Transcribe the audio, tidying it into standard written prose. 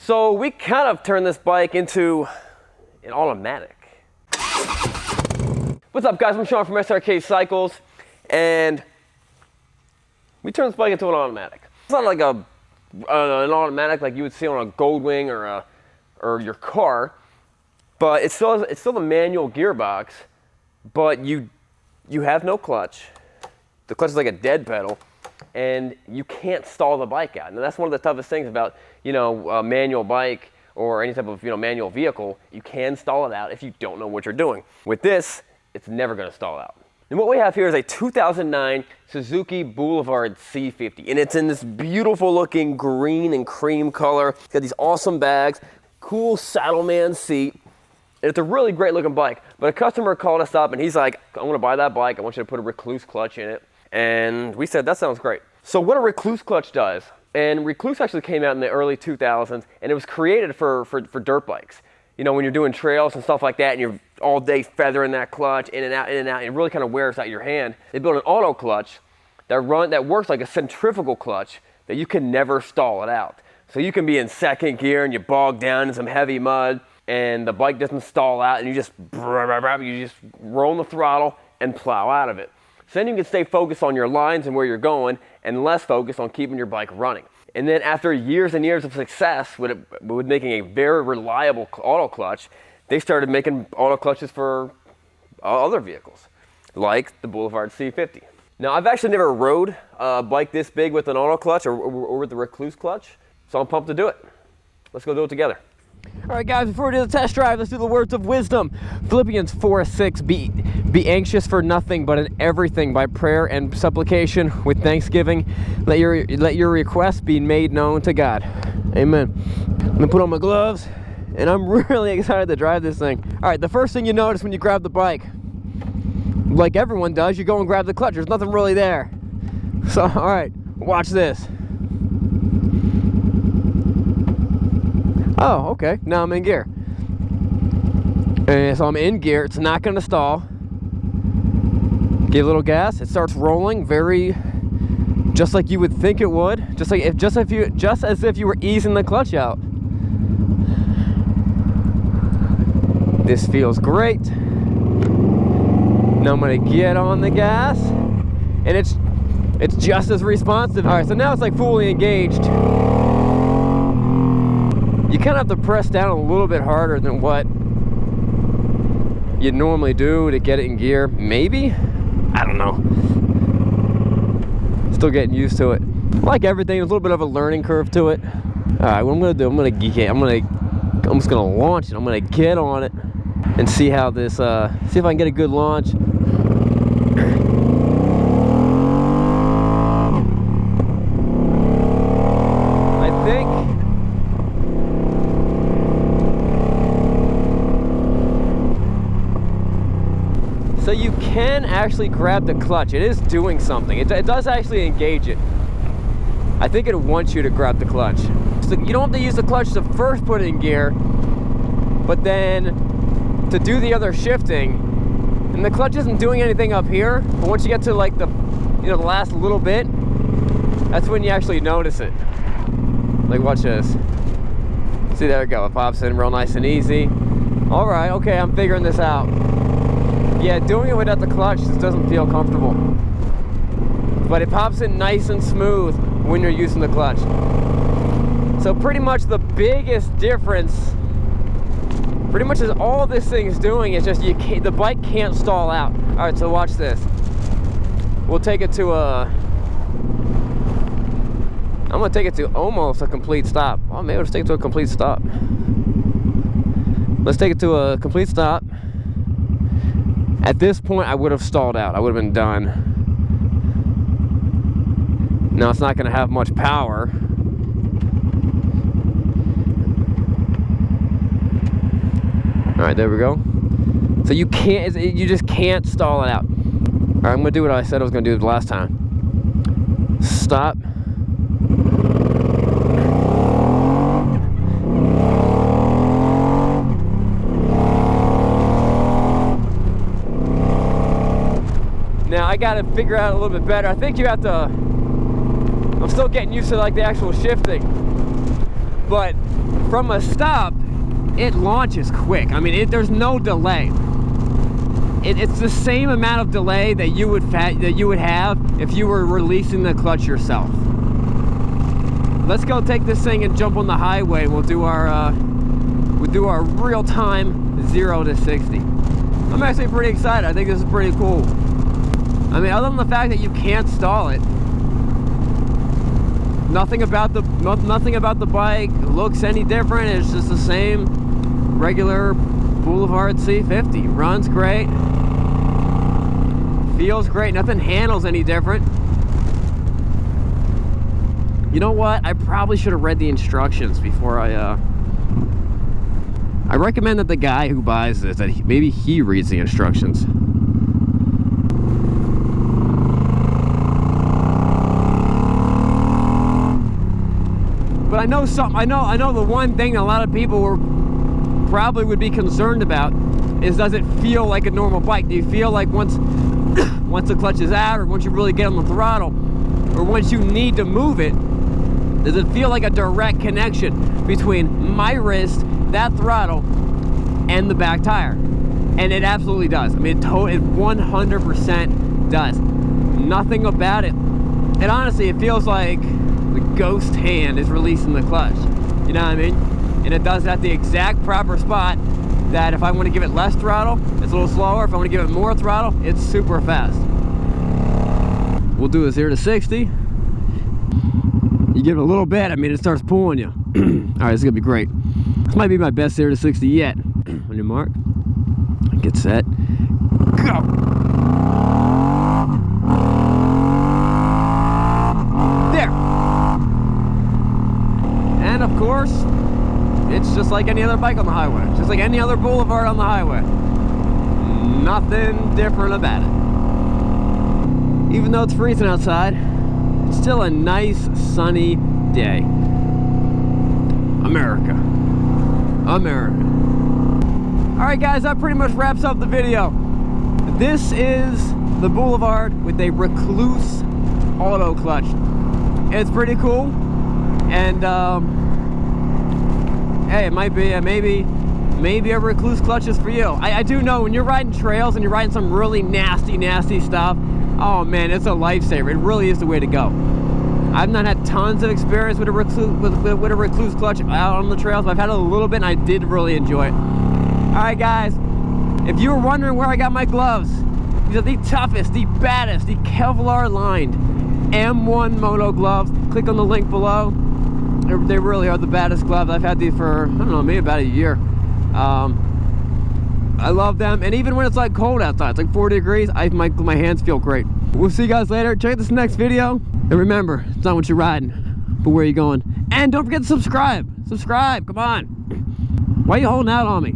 So we kind of turned this bike into an automatic. What's up, guys? I'm Sean from Srkcycles, and we turned this bike into an automatic. It's not like an automatic like you would see on a Goldwing or your car, but it's still the manual gearbox, but you have no clutch. The clutch is like a dead pedal, and you can't stall the bike out. And that's one of the toughest things about, a manual bike or any type of, manual vehicle. You can stall it out if you don't know what you're doing. With this, it's never going to stall out. And what we have here is a 2009 Suzuki Boulevard C50, and it's in this beautiful looking green and cream color. It's got these awesome bags, cool Saddleman seat, and it's a really great looking bike. But a customer called us up and he's like, I want to buy that bike. I want you to put a Rekluse clutch in it. And we said, that sounds great. So what a Rekluse clutch does, and Rekluse actually came out in the early 2000s, and it was created for dirt bikes. When you're doing trails and stuff like that, and you're all day feathering that clutch in and out, and it really kind of wears out your hand. They built an auto clutch that works like a centrifugal clutch that you can never stall it out. So you can be in second gear and you bog down in some heavy mud, and the bike doesn't stall out, and you just roll on the throttle and plow out of it. So then you can stay focused on your lines and where you're going, and less focused on keeping your bike running. And then after years and years of success with making a very reliable auto clutch, they started making auto clutches for other vehicles, like the Boulevard C50. Now, I've actually never rode a bike this big with an auto clutch or with the Rekluse clutch, so I'm pumped to do it. Let's go do it together. All right, guys, before we do the test drive, let's do the words of wisdom. Philippians 4:6, be anxious for nothing, but in everything by prayer and supplication with thanksgiving. Let your requests be made known to God. Amen. I'm gonna put on my gloves, and I'm really excited to drive this thing. All right, the first thing you notice when you grab the bike, like everyone does, you go and grab the clutch. There's nothing really there. So, all right, watch this. Oh, okay, now I'm in gear. And so I'm in gear, it's not gonna stall. Give a little gas, it starts rolling just like you would think it would. Just as if you were easing the clutch out. This feels great. Now I'm gonna get on the gas, and it's just as responsive. All right, so now it's like fully engaged. You kind of have to press down a little bit harder than what you normally do to get it in gear. Maybe? I don't know. Still getting used to it. Like everything, there's a little bit of a learning curve to it. All right, what I'm gonna do, I'm just gonna launch it. I'm gonna get on it and see how this, see if I can get a good launch. I think. So you can actually grab the clutch. It is doing something. It does actually engage it. I think it wants you to grab the clutch. So you don't have to use the clutch to first put it in gear, but then to do the other shifting. And the clutch isn't doing anything up here, but once you get to like the last little bit, that's when you actually notice it. Like, watch this. See, there we go. It pops in real nice and easy. All right, okay, I'm figuring this out. Yeah, doing it without the clutch just doesn't feel comfortable. But it pops in nice and smooth when you're using the clutch. So pretty much the biggest difference, pretty much is all this thing is doing is just the bike can't stall out. All right, so watch this. We'll take it to I'm gonna take it to almost a complete stop. Oh, maybe let's take it to a complete stop. Let's take it to a complete stop. At this point, I would have stalled out. I would have been done. Now, it's not going to have much power. All right, there we go. So you just can't stall it out. All right, I'm going to do what I said I was going to do the last time. Stop. Now I gotta figure out a little bit better. I think you have to, I'm still getting used to like the actual shifting, but from a stop, it launches quick. I mean, there's no delay. It's the same amount of delay that you would have if you were releasing the clutch yourself. Let's go take this thing and jump on the highway. We'll do our real-time 0 to 60. I'm actually pretty excited. I think this is pretty cool. I mean, other than the fact that you can't stall it, nothing about the bike looks any different. It's just the same regular Boulevard C50. Runs great. Feels great. Nothing handles any different. You know what? I probably should have read the instructions before I recommend that the guy who buys this, that maybe he reads the instructions. But I know something. I know the one thing a lot of people probably would be concerned about is, does it feel like a normal bike? Do you feel like once the clutch is out, or once you really get on the throttle, or once you need to move it, does it feel like a direct connection between my wrist, that throttle, and the back tire? And it absolutely does. I mean, it 100% does. Nothing about it. And honestly, it feels like the ghost hand is releasing the clutch. You know what I mean? And it does it at the exact proper spot, that if I want to give it less throttle, it's a little slower. If I want to give it more throttle, it's super fast. We'll do a 0 to 60. You give it a little bit, I mean, it starts pulling you. Alright, this is gonna be great. This might be my best 0 to 60 yet. On your mark, get set, go! There! And of course, it's just like any other bike on the highway. Just like any other boulevard on the highway. Nothing different about it. Even though it's freezing outside, it's still a nice sunny day. America. America. Alright guys, that pretty much wraps up the video. This is the Boulevard with a Rekluse auto clutch. It's pretty cool. And hey, it might be maybe a Rekluse clutch is for you. I do know when you're riding trails and you're riding some really nasty stuff, oh man, it's a lifesaver. It really is the way to go. I've not had tons of experience with a Rekluse clutch out on the trails, but I've had a little bit and I did really enjoy it. Alright guys, if you were wondering where I got my gloves, these are the toughest, the baddest, the Kevlar lined M1 moto gloves. Click on the link below. They really are the baddest gloves. I've had these for, I don't know, maybe about a year. I love them, and even when it's like cold outside, it's like 40 degrees, my hands feel great. We'll see you guys later. Check this next video, and remember, it's not what you're riding, but where you're going. And don't forget to subscribe. Come on. Why are you holding out on me?